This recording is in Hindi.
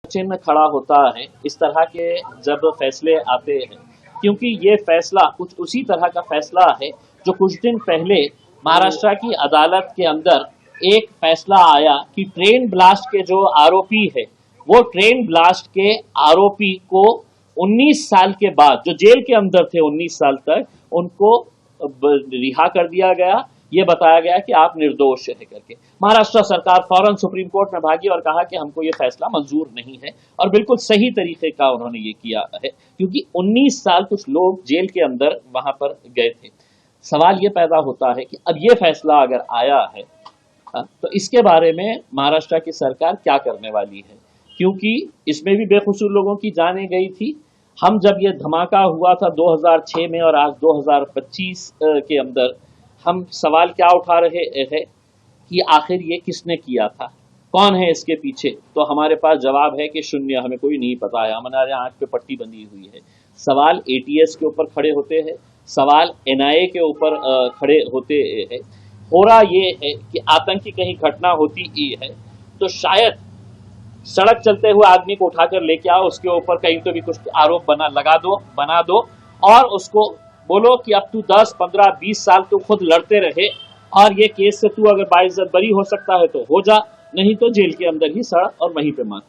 चिन्ह खड़ा होता है इस तरह के जब फैसले आते हैं, क्योंकि ये फैसला कुछ उसी तरह का फैसला है जो कुछ दिन पहले महाराष्ट्र की अदालत के अंदर एक फैसला आया कि ट्रेन ब्लास्ट के जो आरोपी है वो ट्रेन ब्लास्ट के आरोपी को 19 साल के बाद, जो जेल के अंदर थे 19 साल तक, उनको रिहा कर दिया गया। ये बताया गया कि आप निर्दोष है करके। महाराष्ट्र सरकार फौरन सुप्रीम कोर्ट में भागी और कहा कि हमको ये फैसला मंजूर नहीं है, और बिल्कुल सही तरीके का उन्होंने ये किया है, क्योंकि 19 साल कुछ लोग जेल के अंदर वहां पर गए थे। सवाल ये पैदा होता है कि अब ये फैसला अगर आया है तो इसके बारे में महाराष्ट्र की सरकार क्या करने वाली है, क्योंकि इसमें भी बेकसूर लोगों की जानें गई थी। हम जब ये धमाका हुआ था 2006 में और आज 2025 के अंदर हम सवाल क्या उठा रहे हैं कि आखिर ये किसने किया था, कौन है इसके पीछे, तो हमारे पास जवाब है कि शून्य, हमें कोई नहीं पता है, हमारे आंख पे पट्टी बंधी हुई है। सवाल एटीएस के ऊपर खड़े होते हैं, सवाल एनआईए के ऊपर खड़े होते हैं। हो रहा ये है कि आतंकी कहीं घटना होती है तो शायद सड़क चलते हुए आदमी को उठाकर लेके आओ, उसके ऊपर कहीं तो भी कुछ आरोप बना दो और उसको बोलो कि अब तू 10, 15, 20 साल तू खुद लड़ते रहे और ये केस से तू अगर बाइज्जत बरी हो सकता है तो हो जा, नहीं तो जेल के अंदर ही सड़ और वहीं पे मार।